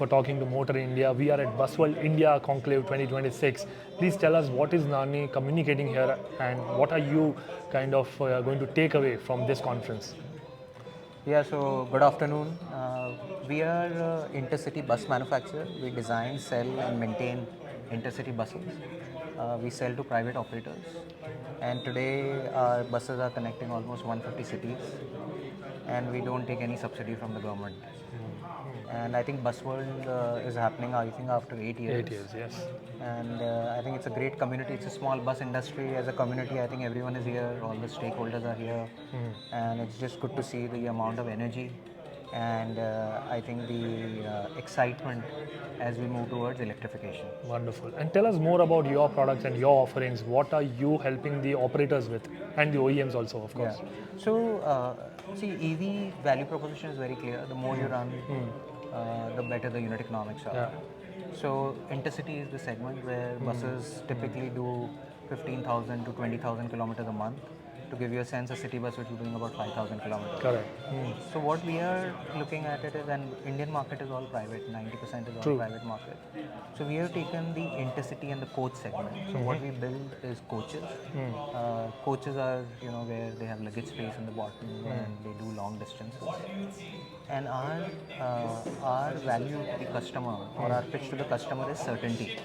for talking to Motorindia. We are at Busworld India Conclave 2026. Please tell us what is NaArNi communicating here and what are you kind of going to take away from this conference? Yeah, so good afternoon. We are Intercity bus manufacturer. We design, sell and maintain intercity buses. We sell to private operators, and today our buses are connecting almost 150 cities, and we don't take any subsidy from the government. And I think Busworld is happening, I think, after 8 years. 8 years, yes. And I think it's a great community. It's a small bus industry. As a community, I think everyone is here. All the stakeholders are here, and it's just good to see the amount of energy and I think the excitement as we move towards electrification. Wonderful. And tell us more about your products and your offerings. What are you helping the operators with and the OEMs also, of course? Yeah. So, see, EV value proposition is very clear. The more you run, the better the unit economics are. Yeah. So, Intercity is the segment where buses typically do 15,000 to 20,000 kilometers a month. To give you a sense, a city bus would be doing about 5,000 kilometers. Correct. So what we are looking at it is, and Indian market is all private, 90% is all True. private market. So we have taken the intercity and the coach segment. So what we build is coaches. Coaches are, where they have luggage space in the bottom and they do long distances. And our value to the customer or our pitch to the customer is certainty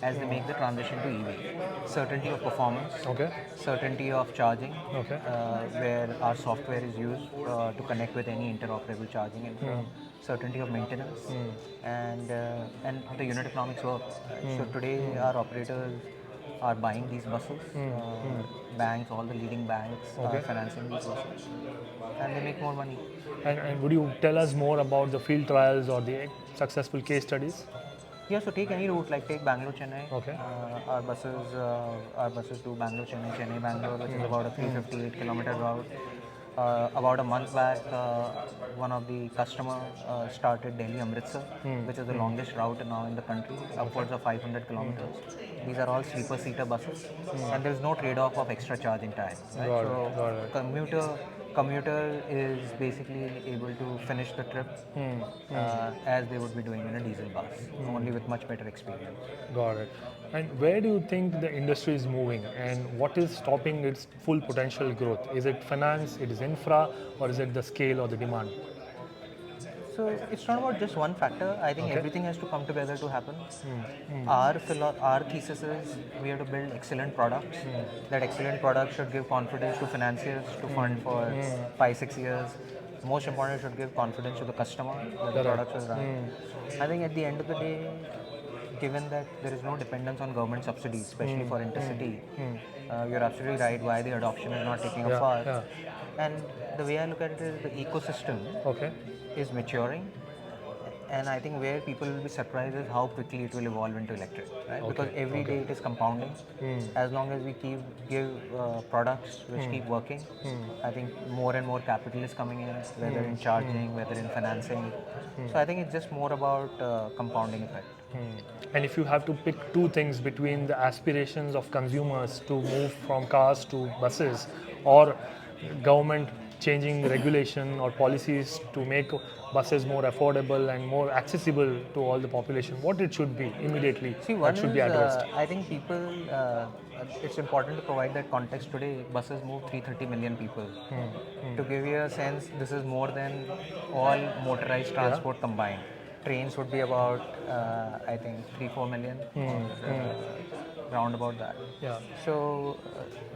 as they make the transition to EV. Certainty of performance, Okay. certainty of charging, Okay. where our software is used to connect with any interoperable charging infra, certainty of maintenance, and the unit economics work. So today our operators are buying these buses, banks, all the leading banks are financing these buses, and they make more money. And would you tell us more about the field trials or the successful case studies? Yeah, so take any route, like take Bangalore Chennai. Okay. Our buses do Bangalore Chennai, Chennai Bangalore, which is about a 358-kilometer route. About a month back, one of the customer started Delhi Amritsar, which is the longest route now in the country, upwards of 500 kilometers. These are all sleeper seater buses, and there is no trade-off of extra charging time. Right? So commuter is basically able to finish the trip as they would be doing in a diesel bus, only with much better experience. Got it. And where do you think the industry is moving and what is stopping its full potential growth? Is it finance, it is infra, or is it the scale or the demand? So it's not about just one factor. I think everything has to come together to happen. Our thesis is we have to build excellent products. That excellent product should give confidence to financiers to fund for 5-6 years. Most important, it should give confidence to the customer that the product will run. I think at the end of the day, given that there is no dependence on government subsidies, especially for intercity, you're absolutely right why the adoption is not taking off fast. And the way I look at it is the ecosystem is maturing, and I think where people will be surprised is how quickly it will evolve into electric, right? Because every day it is compounding. As long as we give products which keep working, I think more and more capital is coming in, whether in charging, whether in financing. So I think it's just more about compounding effect. And if you have to pick two things between the aspirations of consumers to move from cars to buses or government changing regulation or policies to make buses more affordable and more accessible to all the population, what it should be immediately that should be addressed? I think it's important to provide that context. Today, buses move 330 million people. To give you a sense, this is more than all motorized transport combined. Trains would be about, I think, 3-4 million, round about that. Yeah. So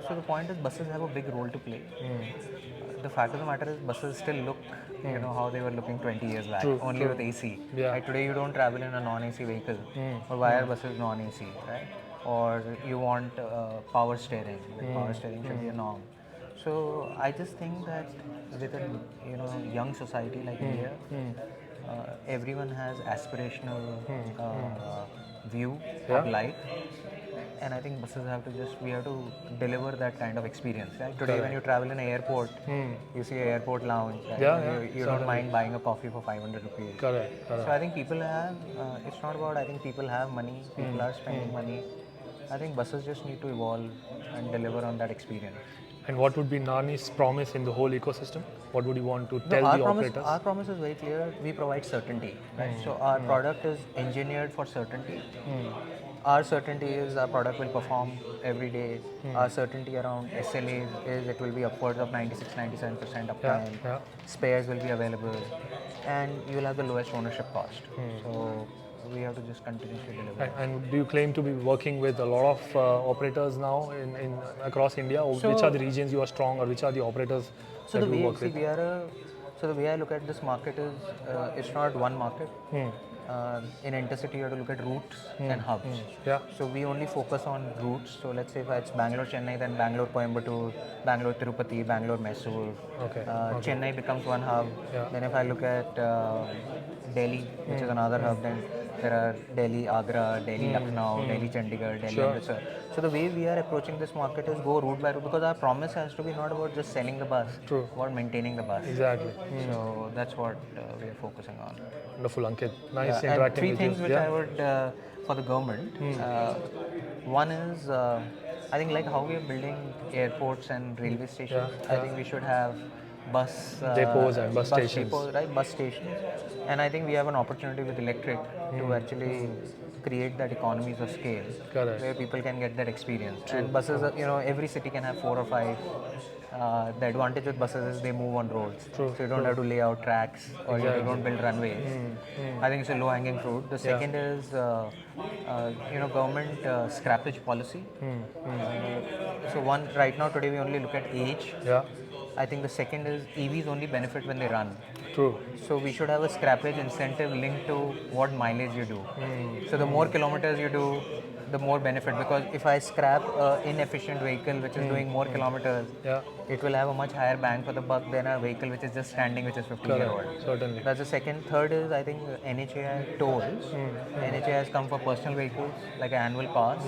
the point is, buses have a big role to play. The fact of the matter is, buses still look, how they were looking 20 years back, only with AC. Yeah. Right? Today, you don't travel in a non-AC vehicle. But why are buses non-AC, right? Or you want power steering. Power steering should be a norm. So I just think that with a young society like India, everyone has aspirational view of life, and I think buses we have to deliver that kind of experience. Right? Today, when you travel in an airport, you see an airport lounge. Right? You don't mind buying a coffee for 500 rupees. Correct. So I think people have. It's not about. I think people have money. People are spending money. I think buses just need to evolve and deliver on that experience. And what would be NaArNi's promise in the whole ecosystem? What would you want to tell the operators? Our promise is very clear. We provide certainty, right? So our product is engineered for certainty. Our certainty is our product will perform every day. Our certainty around SLAs is it will be upwards of 96-97% uptime. Yeah. Spares will be available, and you will have the lowest ownership cost. So we have to just continuously deliver. And do you claim to be working with a lot of operators now in across India? Or which are the regions you are strong, or which are the operators So that the you way work with? so the way I look at this market is it's not one market. In Intercity, you have to look at routes and hubs. Yeah. So we only focus on routes. So let's say if it's Bangalore Chennai, then Bangalore Coimbatore, Bangalore Tirupati, Bangalore Mysore. Okay. Chennai becomes one hub. Yeah. Then if I look at Delhi, which is another hub, then there are Delhi Agra, Delhi Lucknow, Delhi Chandigarh, Delhi Amritsar. So the way we are approaching this market is go route by route, because our promise has to be not about just selling the bus, True. about maintaining the bus. Exactly. So that's what we are focusing on. Wonderful, Ankit. Nice And interacting three with things you. which I would for the government. One is I think like how we are building airports and railway stations. I think we should have bus Depots and bus stations. depots, right? Bus stations, and I think we have an opportunity with electric to actually create that economies of scale, Correct. where people can get that experience. And buses, every city can have 4 or 5. The advantage with buses is they move on roads, so you don't have to lay out tracks or you don't build runways. I think it's a low-hanging fruit. The second is, government scrappage policy. So one right now today we only look at age. Yeah. I think the second is EVs only benefit when they run. True. So we should have a scrappage incentive linked to what mileage you do. So the more kilometers you do, the more benefit. Because if I scrap an inefficient vehicle which is doing more kilometers, it will have a much higher bang for the buck than a vehicle which is just standing, which is 50-year-old. Certainly. That's the second. Third is I think NHAI tolls. NHAI has come for personal vehicles like an annual pass.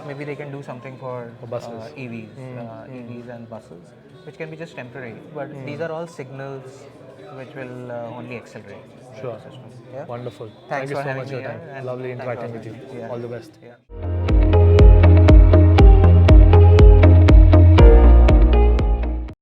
Maybe they can do something for buses. EVs and buses, which can be just temporary. But these are all signals which will only accelerate. Sure. The system. Yeah? Wonderful. Thanks Thank you for so having much me for your here, time. and Lovely thanks for interacting with you. having me. Yeah. All the best. Yeah.